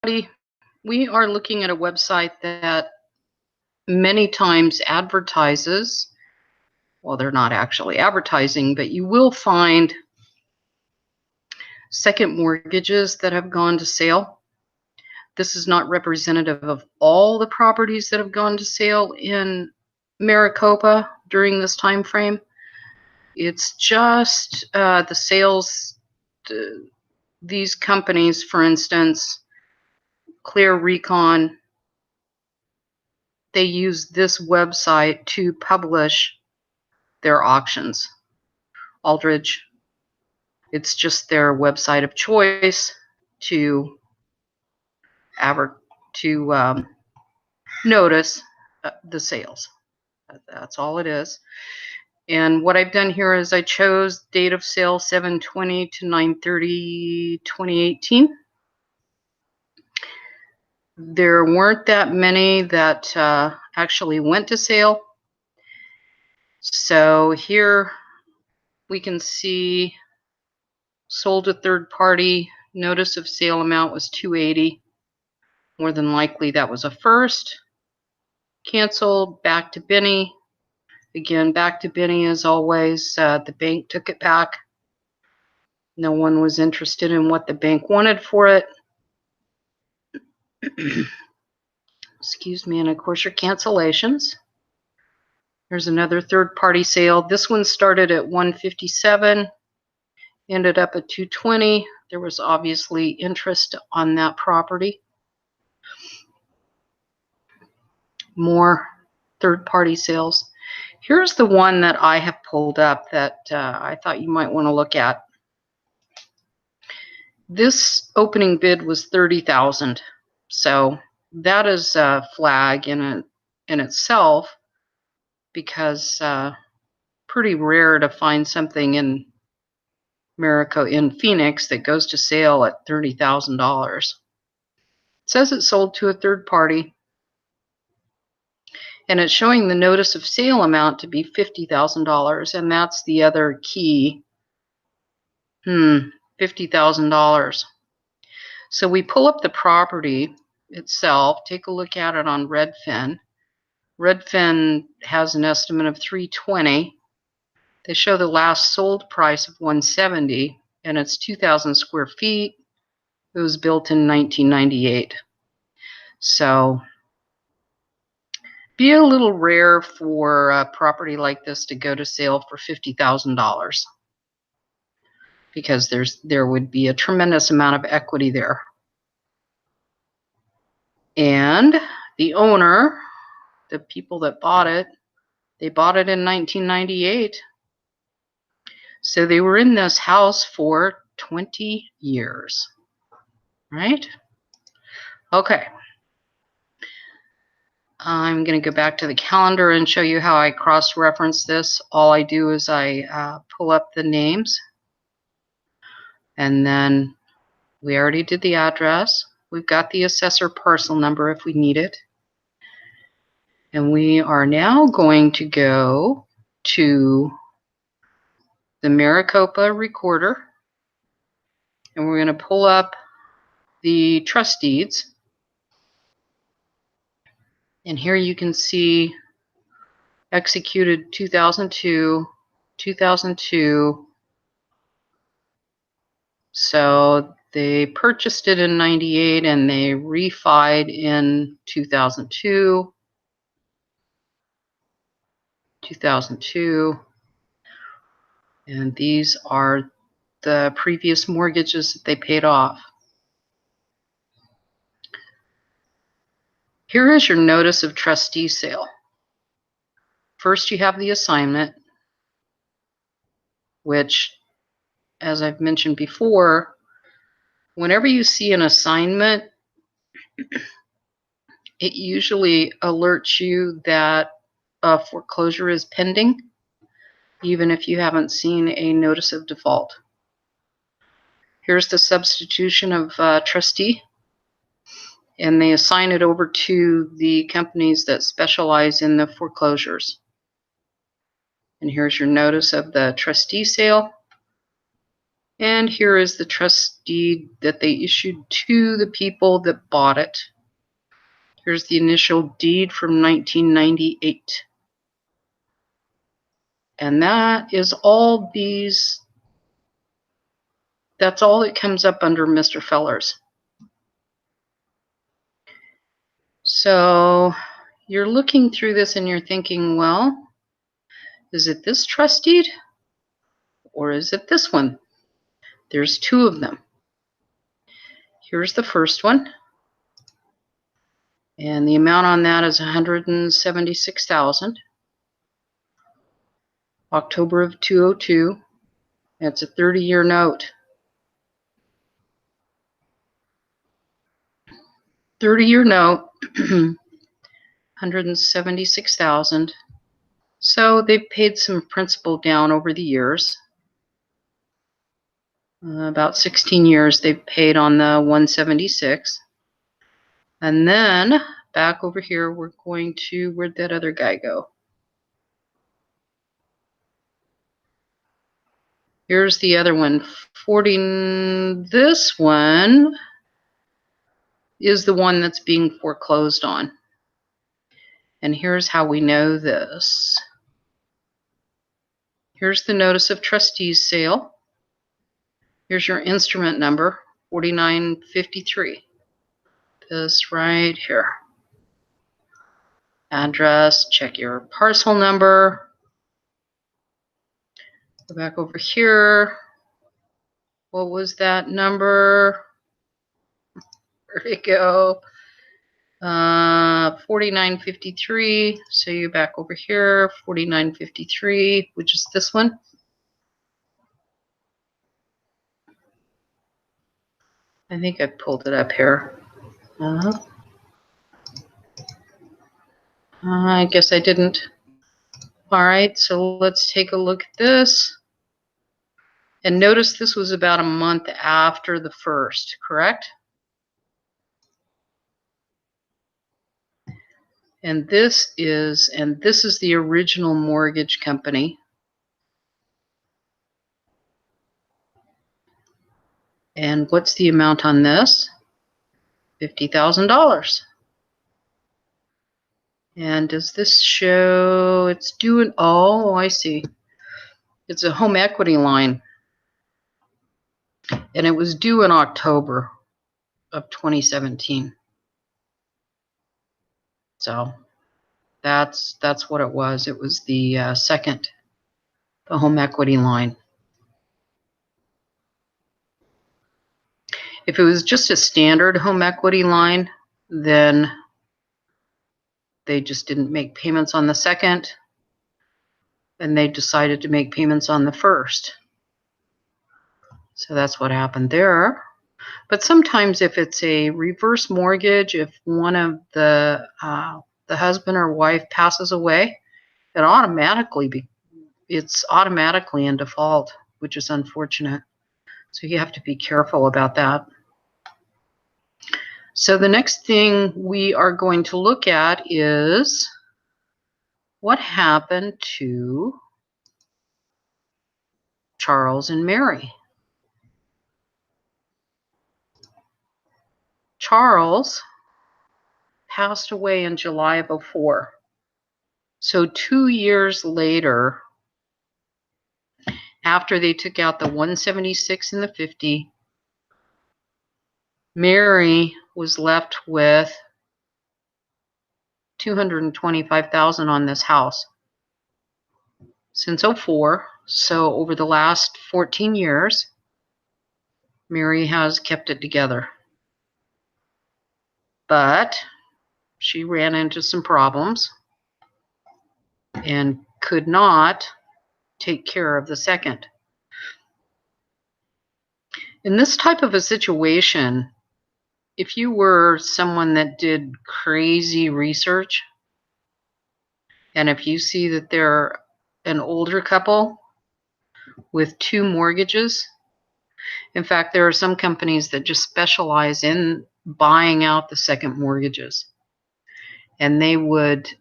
We are looking at a website that many times advertises, well, they're not actually advertising, but you will find second mortgages that have gone to sale. This is not representative of all the properties that have gone to sale in Maricopa during this time frame. It's just the sales. These companies, for instance, Clear Recon, they use this website to publish their auctions. Aldridge, it's just their website of choice to notice the sales. That's all it is. And what I've done here is I chose date of sale 7/20 to 9/30/2018. There weren't that many that actually went to sale. So here we can see sold to third party, notice of sale amount was $280. More than likely that was a first. Canceled, back to Benny. Again, back to Benny as always. The bank took it back. No one was interested in what the bank wanted for it. Excuse me, and of course your cancellations. Here's another third-party sale. This one started at $157, ended up at $220. There was obviously interest on that property. More third-party sales. Here's the one that I have pulled up that I thought you might want to look at. This opening bid was $30,000, so that is a flag in itself, because pretty rare to find something in Phoenix that goes to sale at $30,000. It says it sold to a third party, and it's showing the notice of sale amount to be $50,000, and that's the other key. $50,000. So we pull up the property itself, take a look at it on Redfin. Redfin has an estimate of $320. They show the last sold price of $170, and it's 2,000 square feet. It was built in 1998. So be a little rare for a property like this to go to sale for $50,000, because there would be a tremendous amount of equity there. And the owner, the people that bought it, they bought it in 1998. So they were in this house for 20 years, right? Okay. I'm going to go back to the calendar and show you how I cross-reference this. All I do is I pull up the names, and then we already did the address. We've got the assessor parcel number if we need it. And we are now going to go to the Maricopa recorder, and we're going to pull up the trust deeds. And here you can see executed 2002, 2002. So they purchased it in 98 and they refied in 2002. 2002. And these are the previous mortgages that they paid off. Here is your notice of trustee sale. First, you have the assignment, which, as I've mentioned before, whenever you see an assignment, it usually alerts you that a foreclosure is pending, even if you haven't seen a notice of default. Here's the substitution of trustee, and they assign it over to the companies that specialize in the foreclosures. And here's your notice of the trustee sale. And here is the trust deed that they issued to the people that bought it. Here's the initial deed from 1998. And that is all these, that's all that comes up under Mr. Fellers. So you're looking through this and you're thinking, well, is it this trust deed or is it this one? There's two of them. Here's the first one. And the amount on that is $176,000. October of 2002. It's a 30-year note. 30-year note, 176,000. So they've paid some principal down over the years. About 16 years they've paid on the 176. And then back over here, we're going to, where'd that other guy go? Here's the other one. This one is the one that's being foreclosed on. And here's how we know this. Here's the notice of trustees sale. Here's your instrument number, 4953. This right here. Address, check your parcel number. Go back over here. What was that number? There we go. 4953. So you're back over here, 4953, which is this one. I think I pulled it up here. I guess I didn't. All right, so let's take a look at this. And notice this was about a month after the first, correct? And this is the original mortgage company. And what's the amount on this? $50,000. And does this show it's due? Oh, I see. It's a home equity line. And it was due in October of 2017. So that's what it was. It was the the home equity line. If it was just a standard home equity line, then they just didn't make payments on the second, and they decided to make payments on the first. So that's what happened there. But sometimes if it's a reverse mortgage, if one of the husband or wife passes away, it's automatically in default, which is unfortunate. So you have to be careful about that. So the next thing we are going to look at is what happened to Charles and Mary. Charles passed away in July of 2004. So 2 years later, after they took out the 176 and the 50, Mary was left with $225,000 on this house since 2004. So over the last 14 years, Mary has kept it together. But she ran into some problems and could not take care of the second. In this type of a situation, if you were someone that did crazy research, and if you see that they're an older couple with 2 mortgages, in fact, there are some companies that just specialize in buying out the second mortgages. And they would,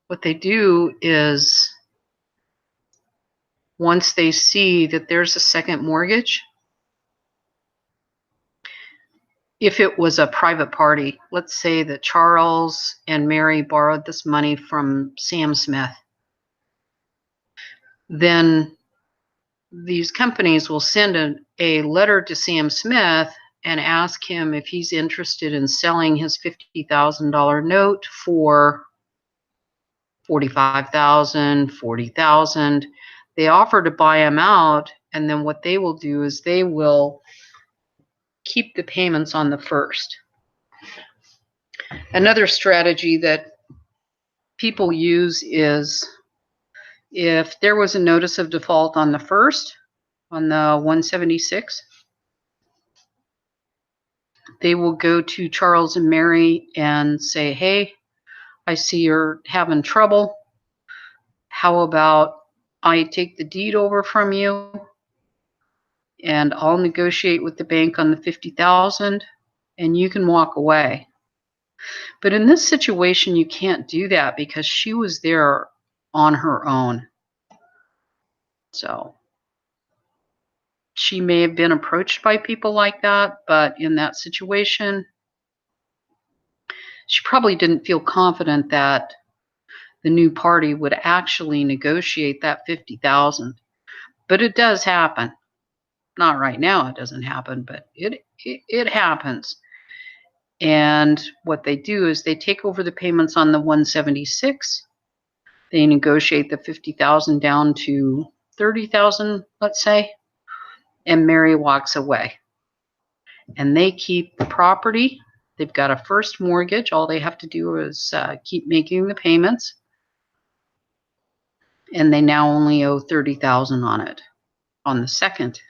what they do is once they see that there's a second mortgage, if it was a private party, let's say that Charles and Mary borrowed this money from Sam Smith, then these companies will send a letter to Sam Smith and ask him if he's interested in selling his $50,000 note for $45,000, $40,000. They offer to buy him out, and then what they will do is they will keep the payments on the first. Another strategy that people use is if there was a notice of default on the first, on the 176, they will go to Charles and Mary and say, hey, I see you're having trouble. How about I take the deed over from you and I'll negotiate with the bank on the $50,000 and you can walk away. But in this situation, you can't do that because she was there on her own. So she may have been approached by people like that, but in that situation, she probably didn't feel confident that the new party would actually negotiate that $50,000. But it does happen. Not right now, it doesn't happen, but it happens. And what they do is they take over the payments on the 176. They negotiate the $50,000 down to $30,000, let's say, and Mary walks away. And they keep the property. They've got a first mortgage. All they have to do is keep making the payments. And they now only owe $30,000 on it on the second,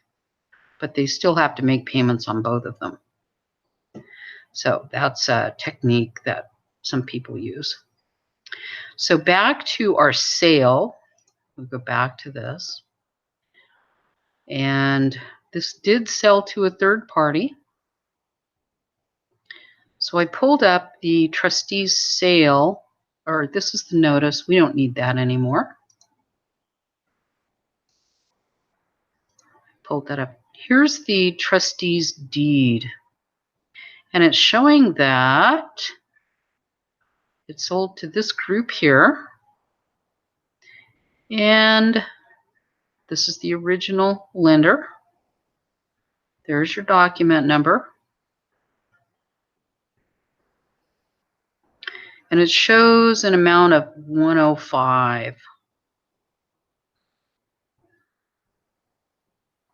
but they still have to make payments on both of them. So that's a technique that some people use. So back to our sale. We'll go back to this. And this did sell to a third party. So I pulled up the trustee's sale, or this is the notice. We don't need that anymore. Pulled that up. Here's the trustee's deed. And it's showing that it sold to this group here. And this is the original lender. There's your document number. And it shows an amount of 105.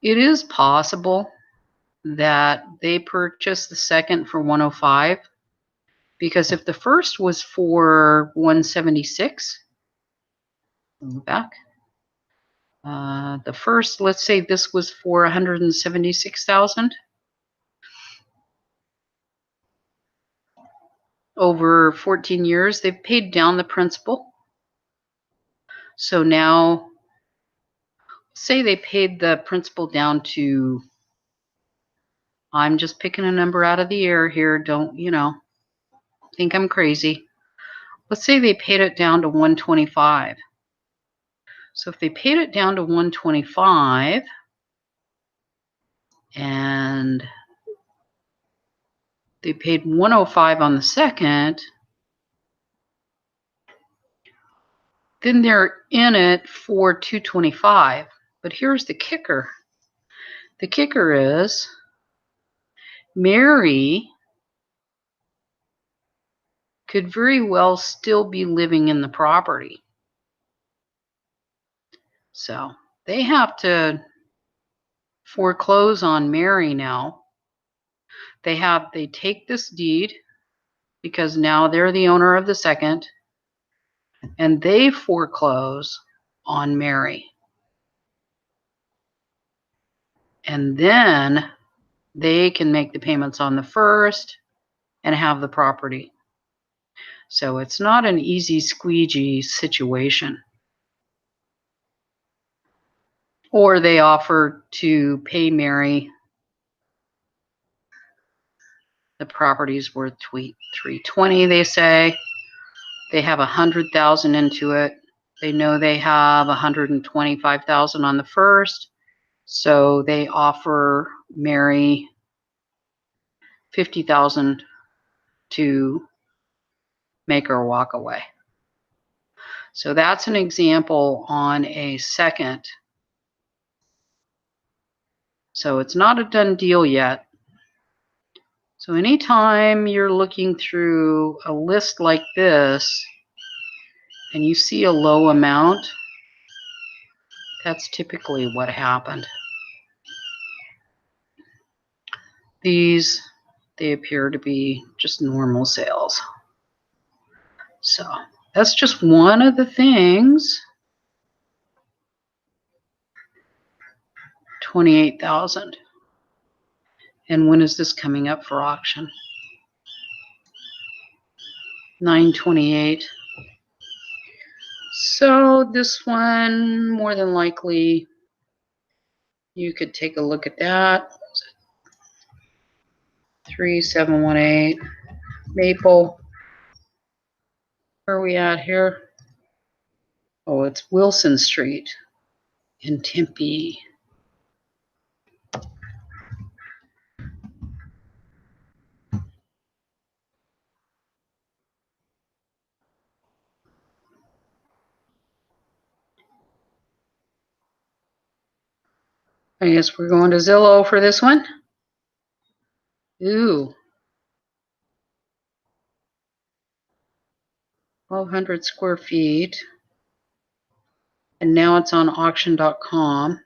It is possible that they purchased the second for 105 because if the first was for 176, back, the first, let's say this was for 176,000 over 14 years, they've paid down the principal. So now, say they paid the principal down to, I'm just picking a number out of the air here, don't, think I'm crazy. Let's say they paid it down to 125. So if they paid it down to 125 and they paid 105 on the second, then they're in it for 225. But here's the kicker. The kicker is Mary could very well still be living in the property. So they have to foreclose on Mary now. They take this deed because now they're the owner of the second, and they foreclose on Mary. And then they can make the payments on the first and have the property. So it's not an easy squeegee situation. Or they offer to pay Mary. The property's worth $320, they say. They have $100,000 into it. They know they have 125,000 on the first, so they offer Mary 50,000 to make her walk away. So that's an example on a second. So it's not a done deal yet. So anytime you're looking through a list like this and you see a low amount, that's typically what happened. These, they appear to be just normal sales. So that's just one of the things. 28,000. And when is this coming up for auction? 9/28. So this one, more than likely, you could take a look at that. 3718 Maple. Where are we at here? Oh, it's Wilson Street in Tempe. I guess we're going to Zillow for this one. Ooh. 1,200 square feet. And now it's on auction.com.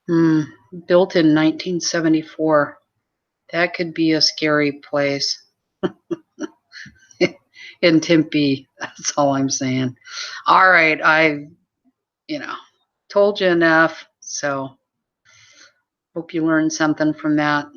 Built in 1974. That could be a scary place. In Tempe. That's all I'm saying. All right, I told you enough. So hope you learned something from that.